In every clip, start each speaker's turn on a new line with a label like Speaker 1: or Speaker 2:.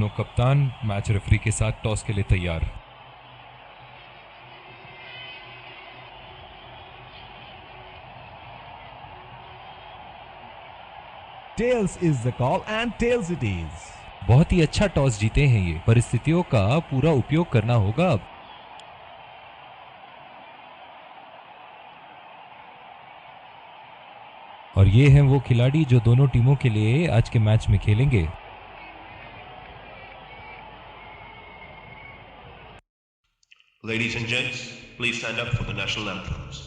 Speaker 1: दोनों कप्तान match referee के साथ टॉस के लिए तैयार।
Speaker 2: Tails is the call and tails it is.
Speaker 1: बहुत ही अच्छा टॉस जीते हैं ये, परिस्थितियों का पूरा उपयोग करना होगा अब। और ये हैं वो खिलाड़ी जो दोनों टीमों के लिए आज के मैच में खेलेंगे।
Speaker 3: Ladies and gents, please stand up for the national anthems.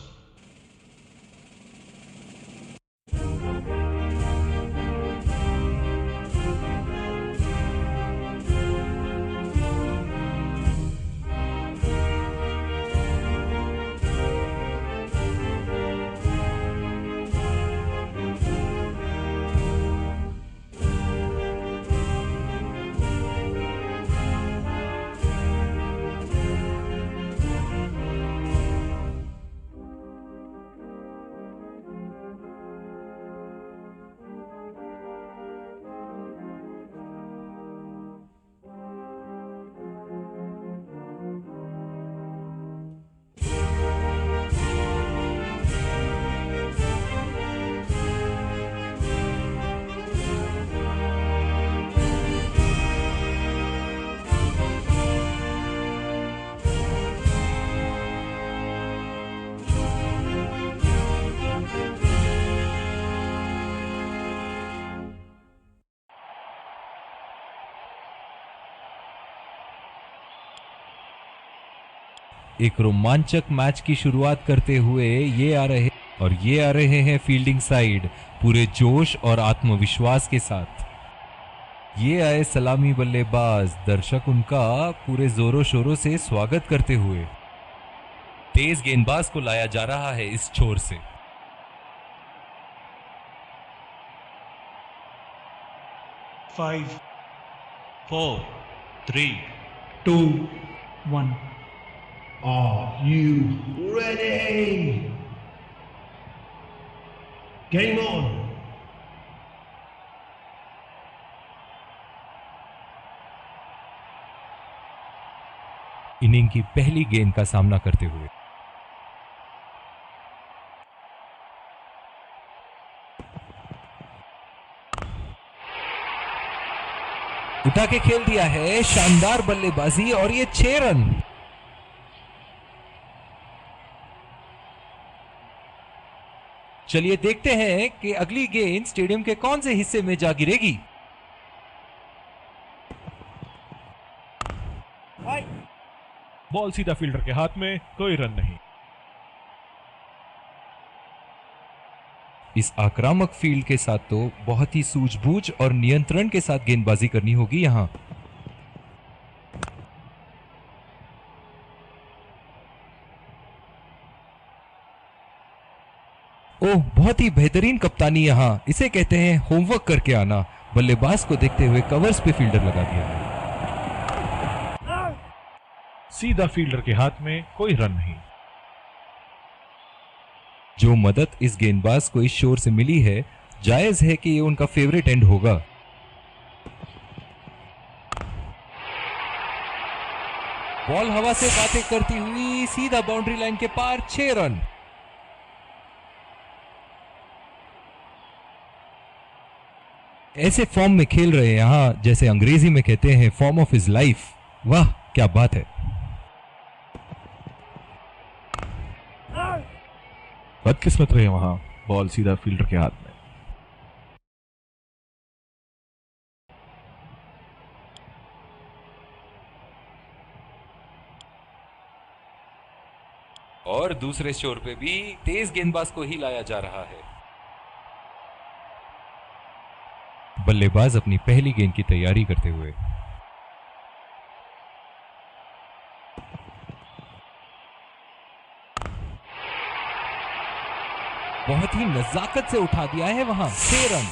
Speaker 1: एक रोमांचक मैच की शुरुआत करते हुए ये आ रहे हैं फील्डिंग साइड पूरे जोश और आत्मविश्वास के साथ। ये आए सलामी बल्लेबाज, दर्शक उनका पूरे जोरों शोरों से स्वागत करते हुए। तेज गेंदबाज को लाया जा रहा है इस छोर से।
Speaker 4: Five, 4, 3, 2, 1.
Speaker 3: Are you ready? Game on!
Speaker 1: Inning की पहली गेंद का सामना करते हुए उठा के खेल दिया है, शानदार बल्लेबाजी और ये 6 रन। चलिए देखते हैं कि अगली गेंद स्टेडियम के कौन से हिस्से में जा गिरेगी।
Speaker 2: बॉल सीधा फील्डर के हाथ में, कोई रन नहीं।
Speaker 1: इस आक्रामक फील्ड के साथ तो बहुत ही सूझबूझ और नियंत्रण के साथ गेंदबाजी करनी होगी यहां। ओह, बहुत ही बेहतरीन कप्तानी यहां, इसे कहते हैं होमवर्क करके आना। बल्लेबाज को देखते हुए कवर्स पे फील्डर लगा दिया।
Speaker 2: सीधा फील्डर के हाथ में, कोई रन नहीं।
Speaker 1: जो मदद इस गेंदबाज को इस शोर से मिली है, जायज है कि ये उनका फेवरेट एंड होगा। बॉल हवा से बातें करती हुई सीधा बाउंड्री लाइन के पार, 6 रन। ऐसे फॉर्म में खेल रहे हैं यहां, जैसे अंग्रेजी में कहते हैं फॉर्म ऑफ हिज लाइफ। वाह क्या बात है।
Speaker 2: बदकिस्मत रहे वहां, बॉल सीधा फील्डर के हाथ में।
Speaker 1: और दूसरे शोर पे भी तेज गेंदबाज को ही लाया जा रहा है। बल्लेबाज अपनी पहली गेंद की तैयारी करते हुए बहुत ही नजाकत से उठा दिया है वहां, 6 रन।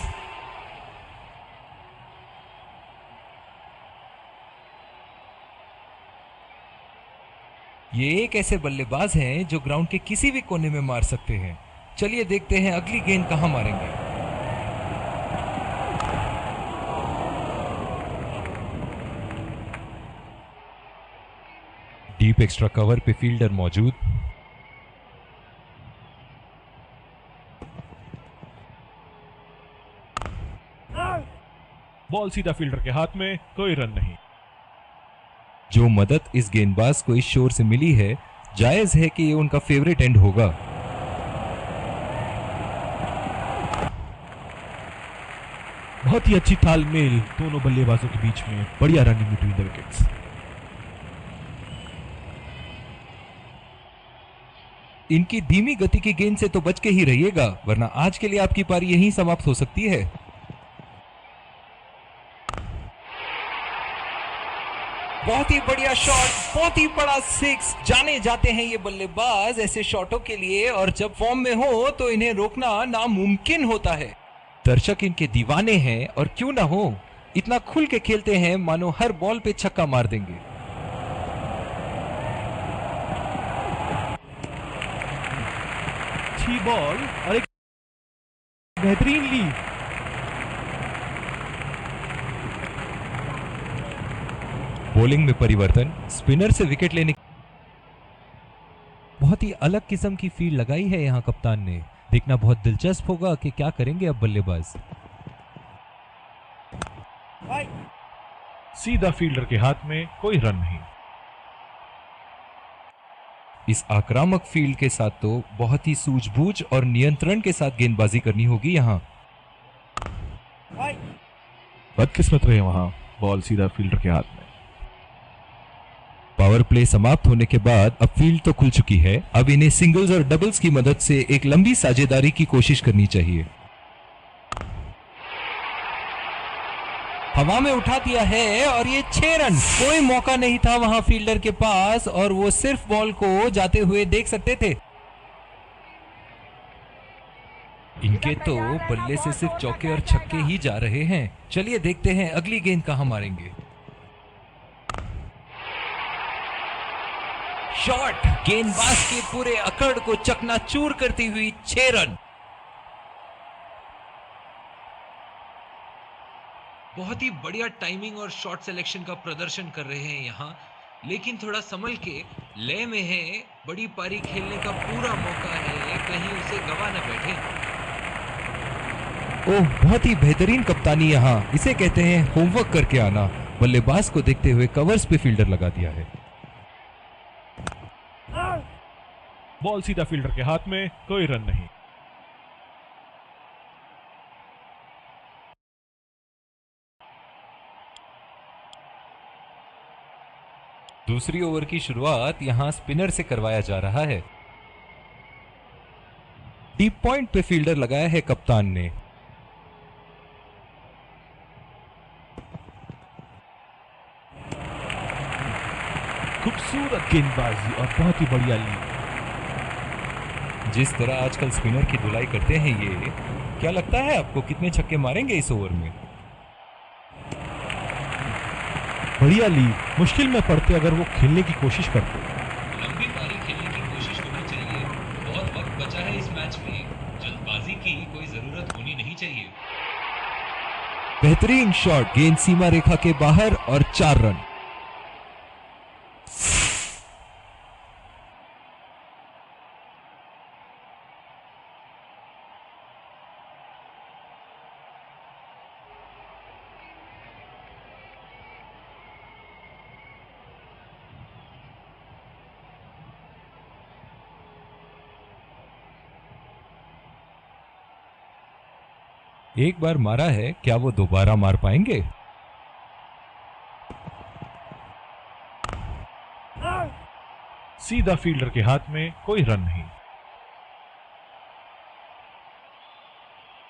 Speaker 1: ये एक ऐसे बल्लेबाज हैं जो ग्राउंड के किसी भी कोने में मार सकते हैं। चलिए देखते हैं अगली गेंद कहां मारेंगे। डीप एक्स्ट्रा कवर पे फील्डर मौजूद।
Speaker 2: बॉल सीधा फील्डर के हाथ में, कोई रन नहीं।
Speaker 1: जो मदद इस गेंदबाज को इस शोर से मिली है, जायज है कि ये उनका फेवरेट एंड होगा।
Speaker 2: बहुत ही अच्छी तालमेल दोनों बल्लेबाजों के बीच में, बढ़िया रनिंग बिटवीन द विकेट्स।
Speaker 1: इनकी धीमी गति की गेंद से तो बच के ही रहिएगा, वरना आज के लिए आपकी पारी यहीं समाप्त हो सकती है। बहुत ही बढ़िया शॉट, बहुत ही बड़ा सिक्स। जाने जाते हैं ये बल्लेबाज ऐसे शॉटों के लिए, और जब फॉर्म में हो तो इन्हें रोकना नामुमकिन होता है। दर्शक इनके दीवाने हैं, और क्यों ना हो, इतना खुल के खेलते हैं मानो हर बॉल पे छक्का मार देंगे।
Speaker 2: अच्छी बॉल और एक बेहतरीन लीड।
Speaker 1: बॉलिंग में परिवर्तन, स्पिनर से विकेट लेने। बहुत ही अलग किस्म की फील्ड लगाई है यहां कप्तान ने। देखना बहुत दिलचस्प होगा कि क्या करेंगे अब बल्लेबाज।
Speaker 2: सीधा फील्डर के हाथ में, कोई रन नहीं।
Speaker 1: इस आक्रामक फील्ड के साथ तो बहुत ही सूझबूझ और नियंत्रण के साथ गेंदबाजी करनी होगी यहां।
Speaker 2: बदकिस्मत रहे वहां, बॉल सीधा फील्डर के हाथ में।
Speaker 1: पावर प्ले समाप्त होने के बाद अब फील्ड तो खुल चुकी है। अब इन्हें सिंगल्स और डबल्स की मदद से एक लंबी साझेदारी की कोशिश करनी चाहिए। हवा में उठा दिया है और ये 6 रन। कोई मौका नहीं था वहां फील्डर के पास, और वो सिर्फ बॉल को जाते हुए देख सकते थे। इनके तो बल्ले से सिर्फ चौके और छक्के ही जा रहे हैं। चलिए देखते हैं अगली गेंद कहां मारेंगे। शॉट, गेंदबाज के पूरे अकड़ को चकनाचूर करती हुई 6 रन। बहुत ही बढ़िया टाइमिंग और शॉट सिलेक्शन का प्रदर्शन कर रहे हैं यहां, लेकिन थोड़ा संभल के, लय में है। बड़ी पारी खेलने का पूरा मौका है, कहीं उसे गवा न बैठे। ओह, बहुत ही बेहतरीन कप्तानी यहां। इसे कहते हैं होमवर्क करके आना। बल्लेबाज को देखते हुए कवर्स पे फील्डर लगा दिया है।
Speaker 2: बॉल सीधा फील्डर के हाथ में, कोई रन नहीं।
Speaker 1: दूसरी ओवर की शुरुआत यहां स्पिनर से करवाया जा रहा है। डीप पॉइंट पे फील्डर लगाया है कप्तान ने।
Speaker 2: खूबसूरत गेंदबाजी और बहुत ही बढ़िया लीड।
Speaker 1: जिस तरह आजकल स्पिनर की धुलाई करते हैं ये, क्या लगता है आपको कितने छक्के मारेंगे इस ओवर में?
Speaker 2: बढ़िया लीड, मुश्किल में पड़ते अगर वो खेलने की कोशिश करते।
Speaker 1: लंबी पारी खेलने की कोशिश होनी चाहिए। बहुत वक्त बचा है इस मैच में, जल्दबाजी की कोई जरूरत होनी नहीं चाहिए। बेहतरीन शॉट, गेंद सीमा रेखा के बाहर और 4 रन। एक बार मारा है, क्या वो दोबारा मार पाएंगे?
Speaker 2: सीधा फील्डर के हाथ में, कोई रन नहीं।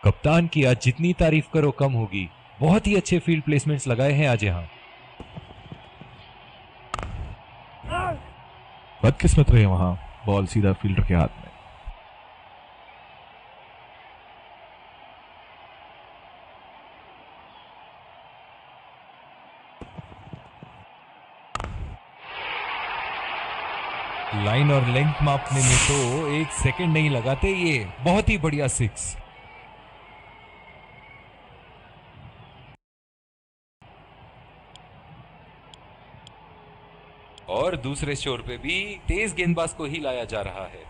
Speaker 1: कप्तान की आज जितनी तारीफ करो कम होगी। बहुत ही अच्छे फील्ड प्लेसमेंट्स लगाए हैं आज यहां।
Speaker 2: बदकिस्मत रहे वहां, बॉल सीधा फील्डर के हाथ में।
Speaker 1: लाइन और लेंथ मापने में तो 1 सेकंड नहीं लगाते ये। बहुत ही बढ़िया 6। और दूसरे छोर पे भी तेज गेंदबाज को ही लाया जा रहा है।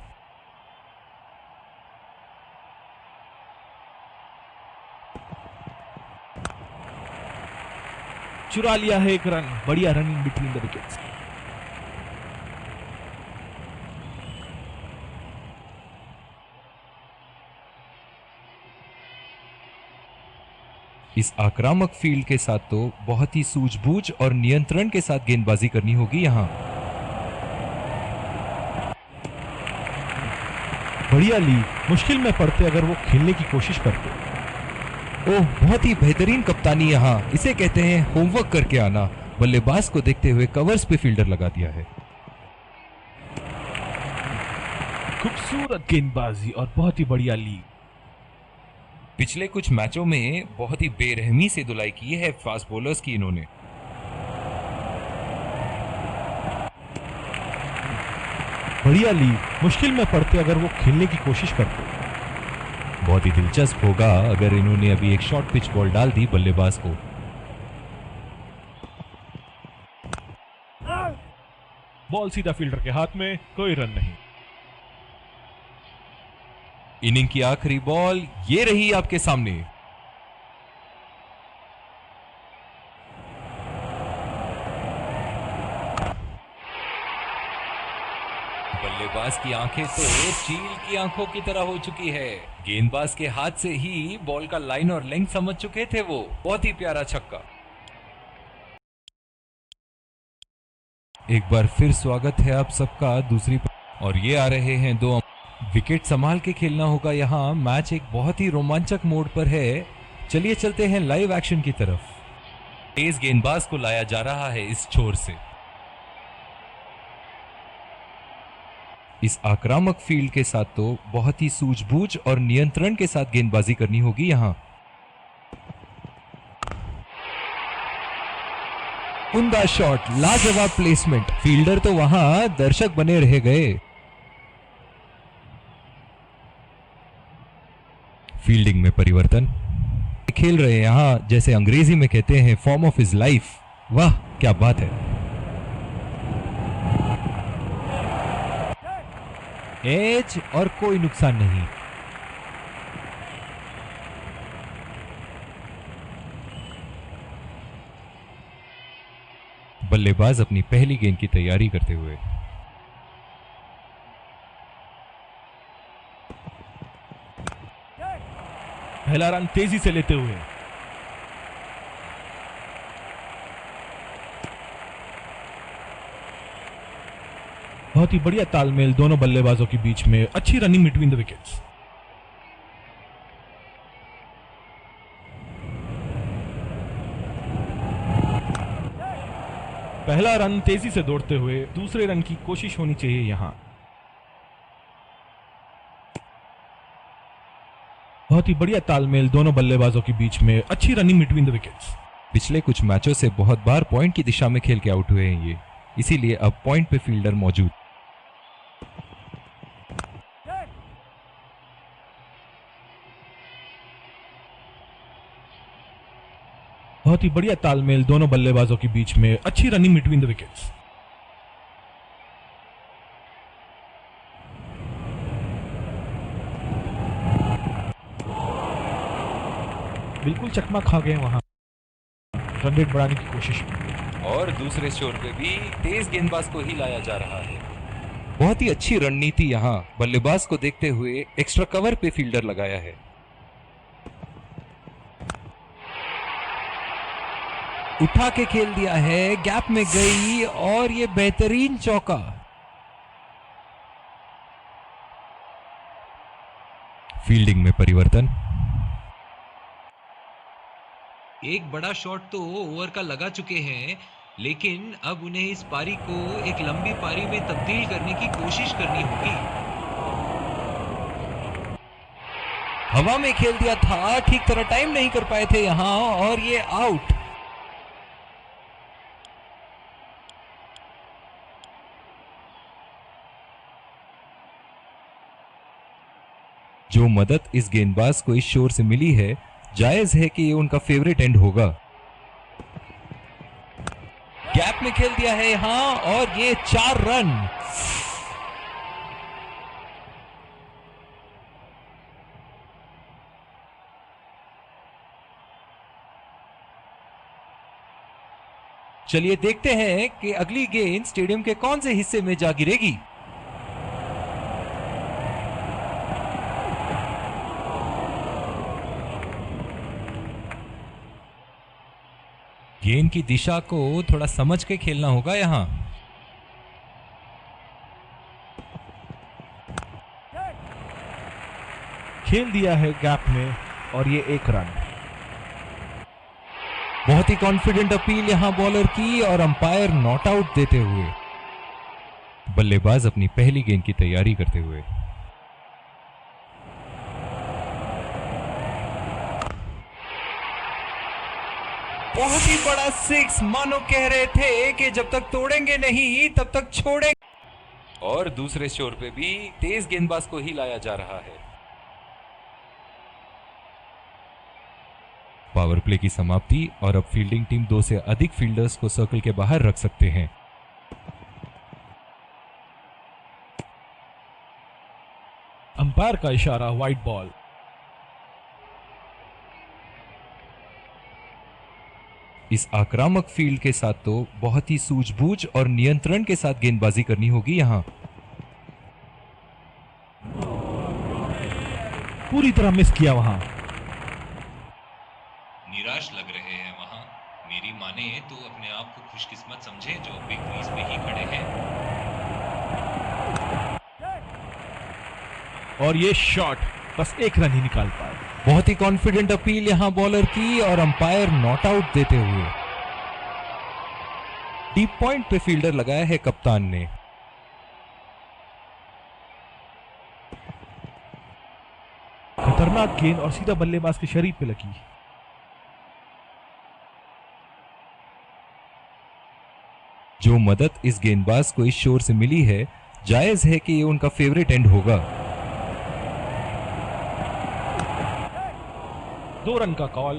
Speaker 2: चुरा लिया है एक रन। बढ़िया रनिंग बिटवीन द विकेट्स।
Speaker 1: इस आक्रामक फील्ड के साथ तो बहुत ही सूझबूझ और नियंत्रण के साथ गेंदबाजी करनी होगी यहां।
Speaker 2: बढ़िया ली। मुश्किल में पड़ते अगर वो खेलने की कोशिश करते।
Speaker 1: ओह, बहुत ही बेहतरीन कप्तानी यहां। इसे कहते हैं होमवर्क करके आना। बल्लेबाज को देखते हुए कवर्स पे फील्डर लगा दिया है।
Speaker 2: खूबसूरत गेंदबाजी और बहुत ही बढ़िया ली।
Speaker 1: पिछले कुछ मैचों में बहुत ही बेरहमी से धुलाई की है फास्ट बॉलर्स की इन्होंने।
Speaker 2: बढ़िया ली। मुश्किल में पड़ते अगर वो खेलने की कोशिश करते।
Speaker 1: बहुत ही दिलचस्प होगा अगर इन्होंने अभी एक शॉर्ट पिच बॉल डाल दी बल्लेबाज को।
Speaker 2: बॉल सीधा फील्डर के हाथ में, कोई रन नहीं।
Speaker 1: इनिंग की आखिरी बॉल ये रही आपके सामने। बल्लेबाज की आंखें तो चील की आंखों की तरह हो चुकी है। गेंदबाज के हाथ से ही बॉल का लाइन और लेंथ समझ चुके थे वो। बहुत ही प्यारा छक्का। एक बार फिर स्वागत है आप सबका दूसरी और ये आ रहे हैं दो। विकेट संभाल के खेलना होगा यहां। मैच एक बहुत ही रोमांचक मोड पर है। चलिए चलते हैं लाइव एक्शन की तरफ। तेज गेंदबाज को लाया जा रहा है इस छोर से। इस आक्रामक फील्ड के साथ तो बहुत ही सूझबूझ और नियंत्रण के साथ गेंदबाजी करनी होगी यहां। उम्दा शॉट, लाजवाब प्लेसमेंट। फील्डर तो वहां दर्शक बने रह गए। फील्डिंग में परिवर्तन। खेल रहे यहां जैसे अंग्रेजी में कहते हैं फॉर्म ऑफ हिज लाइफ। वाह क्या बात है। एज और कोई नुकसान नहीं। बल्लेबाज अपनी पहली गेंद की तैयारी करते हुए।
Speaker 2: पहला रन तेजी से लेते हुए। बहुत ही बढ़िया तालमेल दोनों बल्लेबाजों के बीच में। अच्छी रनिंग बिटवीन द विकेट्स। पहला रन तेजी से दौड़ते हुए। दूसरे रन की कोशिश होनी चाहिए यहां। बहुत ही बढ़िया तालमेल दोनों बल्लेबाजों के बीच में। अच्छी रनिंग बिटवीन द विकेट्स।
Speaker 1: पिछले कुछ मैचों से बहुत बार पॉइंट की दिशा में खेल के आउट हुए हैं ये, इसीलिए अब पॉइंट पे फील्डर मौजूद।
Speaker 2: बहुत ही बढ़िया तालमेल दोनों बल्लेबाजों के बीच में। अच्छी रनिंग बिटवीन द विकेट्स। बिल्कुल चकमा खा गए वहां। रन रेट बढ़ाने की कोशिश में।
Speaker 1: और दूसरे छोर पे भी तेज गेंदबाज को ही लाया जा रहा है। बहुत ही अच्छी रणनीति यहां। बल्लेबाज को देखते हुए एक्स्ट्रा कवर पे फील्डर लगाया है। उठा के खेल दिया है, गैप में गई और ये बेहतरीन चौका। फील्डिंग में परिवर्तन।
Speaker 5: एक बड़ा शॉट तो ओवर का लगा चुके हैं, लेकिन अब उन्हें इस पारी को एक लंबी पारी में तब्दील करने की कोशिश करनी होगी।
Speaker 1: हवा में खेल दिया था, ठीक तरह टाइम नहीं कर पाए थे यहां और ये आउट। जो मदद इस गेंदबाज को इस शोर से मिली है, जायज है कि ये उनका फेवरेट एंड होगा। गैप में में खेल दिया है यहाँ और ये 4 रन। चलिए देखते हैं कि अगली गेंद स्टेडियम के कौन से हिस्से में जा गिरेगी। गेंद की दिशा को थोड़ा समझ के खेलना होगा यहां।
Speaker 2: खेल दिया है गैप में और ये 1 रन।
Speaker 1: बहुत ही कॉन्फिडेंट अपील यहां बॉलर की और अंपायर नॉट आउट देते हुए। बल्लेबाज अपनी पहली गेंद की तैयारी करते हुए। बहुत ही बड़ा 6, मानो कह रहे थे कि जब तक तोड़ेंगे नहीं तब तक छोड़ेंगे। और दूसरे छोर पे भी तेज गेंदबाज को ही लाया जा रहा है। पावर प्ले की समाप्ति और अब फील्डिंग टीम 2 से अधिक फील्डर्स को सर्कल के बाहर रख सकते हैं।
Speaker 2: अंपायर का इशारा, वाइड बॉल।
Speaker 1: इस आक्रामक फील्ड के साथ तो बहुत ही सूझबूझ और नियंत्रण के साथ गेंदबाजी करनी होगी यहां।
Speaker 2: पूरी तरह मिस किया वहां।
Speaker 5: निराश लग रहे हैं वहां। मेरी माने तो अपने आप को खुशकिस्मत समझे जो बिग क्रीज पे ही खड़े हैं।
Speaker 2: और ये शॉट बस 1 रन ही निकाल पाए।
Speaker 1: बहुत ही कॉन्फिडेंट अपील यहां बॉलर की और अंपायर नॉट आउट देते हुए। डीप पॉइंट पे फील्डर लगाया है कप्तान ने।
Speaker 2: खतरनाक गेंद और सीधा बल्लेबाज के शरीर पे लगी।
Speaker 1: जो मदद इस गेंदबाज को इस शोर से मिली है, जायज है कि ये उनका फेवरेट एंड होगा।
Speaker 2: 2 रन का कॉल।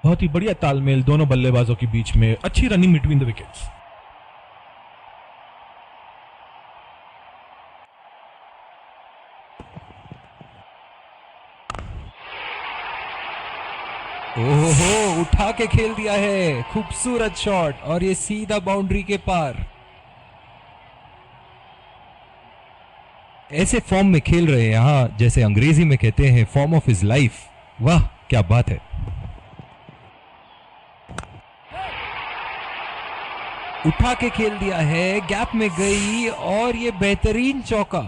Speaker 2: बहुत ही बढ़िया तालमेल दोनों बल्लेबाजों के बीच में। अच्छी रनिंग बिटवीन द विकेट्स।
Speaker 1: ओहो, उठा के खेल दिया है। खूबसूरत शॉट और ये सीधा बाउंड्री के पार। ऐसे फॉर्म में खेल रहे हैं यहां, जैसे अंग्रेजी में कहते हैं फॉर्म ऑफ हिज लाइफ। वाह क्या बात है। उठा के खेल दिया है, गैप में गई और ये बेहतरीन चौका।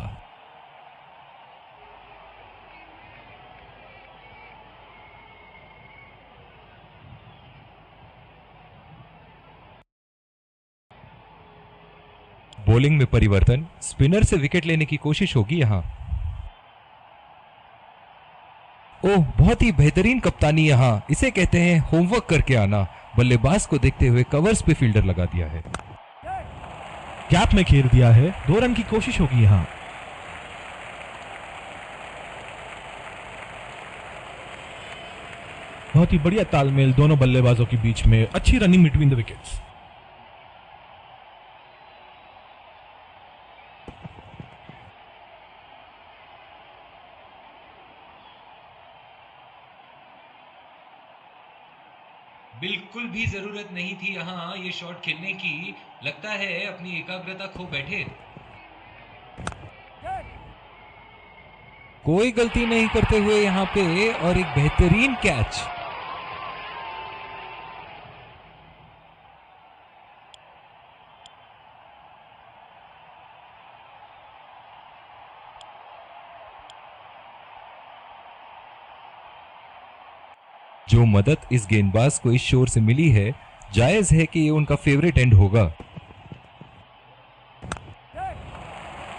Speaker 1: बॉलिंग में परिवर्तन, स्पिनर से विकेट लेने की कोशिश होगी यहां। ओह, बहुत ही बेहतरीन कप्तानी यहां। इसे कहते हैं होमवर्क करके आना। बल्लेबाज को देखते हुए कवर्स पे फील्डर लगा दिया है।
Speaker 2: गैप में खेल दिया है। 2 रन की कोशिश होगी यहां। बहुत ही बढ़िया तालमेल दोनों बल्लेबाजों के बीच में। अच्छी रनिंग बिटवीन द विकेट्स।
Speaker 5: बिल्कुल भी जरूरत नहीं थी यहां ये शॉट खेलने की। लगता है अपनी एकाग्रता खो बैठे।
Speaker 1: कोई गलती नहीं करते हुए यहां पे और एक बेहतरीन कैच। जो मदद इस गेंदबाज को इस शोर से मिली है, जायज है कि ये उनका फेवरेट एंड होगा।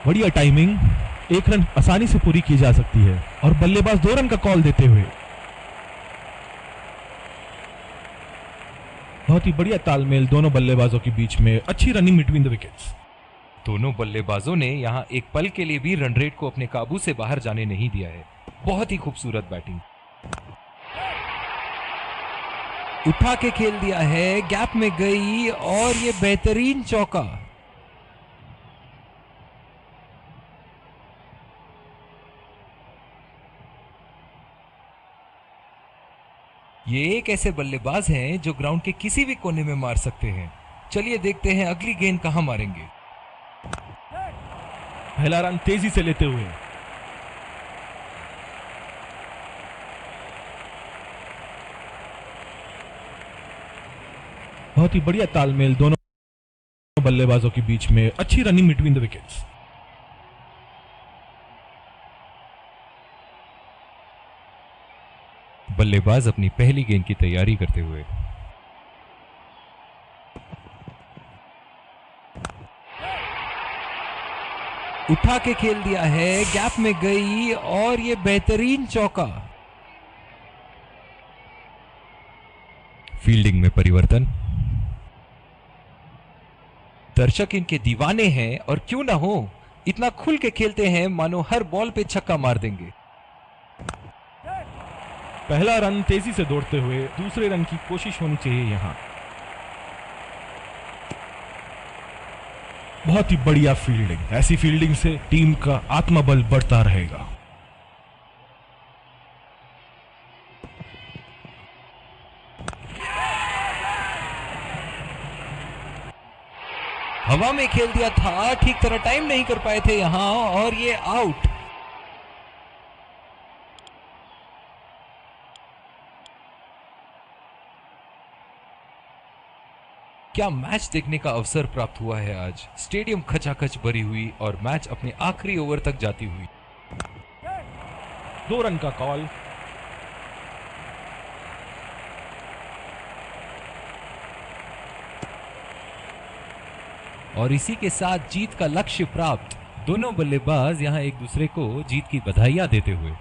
Speaker 2: बढ़िया टाइमिंग। 1 रन आसानी से पूरी की जा सकती है और बल्लेबाज 2 रन का कॉल देते हुए। बहुत ही बढ़िया तालमेल दोनों बल्लेबाजों के बीच में। अच्छी रनिंग बिटवीन द विकेट्स।
Speaker 1: दोनों बल्लेबाजों ने यहां एक पल के लिए भी रन रेट को अपने काबू से बाहर जाने नहीं दिया है। बहुत ही खूबसूरत बैटिंग। उठा के खेल दिया है, गैप में गई और ये बेहतरीन चौका। ये एक ऐसे बल्लेबाज हैं जो ग्राउंड के किसी भी कोने में मार सकते हैं। चलिए देखते हैं अगली गेंद कहां मारेंगे।
Speaker 2: पहला रन तेजी से लेते हुए बहुत ही बढ़िया तालमेल दोनों बल्लेबाजों के बीच में, अच्छी रनिंग बिटवीन द विकेट्स।
Speaker 1: बल्लेबाज अपनी पहली गेंद की तैयारी करते हुए उठा के खेल दिया है, गैप में गई और ये बेहतरीन चौका। फील्डिंग में परिवर्तन। दर्शक इनके दीवाने हैं और क्यों ना हो, इतना खुल के खेलते हैं मानो हर बॉल पे छक्का मार देंगे।
Speaker 2: पहला रन तेजी से दौड़ते हुए दूसरे रन की कोशिश होनी चाहिए यहां। बहुत ही बढ़िया फील्डिंग, ऐसी फील्डिंग से टीम का आत्मबल बढ़ता रहेगा।
Speaker 1: हवा में खेल दिया था, ठीक तरह टाइम नहीं कर पाए थे यहां और ये आउट। क्या मैच देखने का अवसर प्राप्त हुआ है आज। स्टेडियम खचाखच भरी हुई और मैच अपने आखिरी ओवर तक जाती हुई।
Speaker 2: 2 रन का कॉल।
Speaker 1: और इसी के साथ जीत का लक्ष्य प्राप्त। दोनों बल्लेबाज यहां एक दूसरे को जीत की बधाइयां देते हुए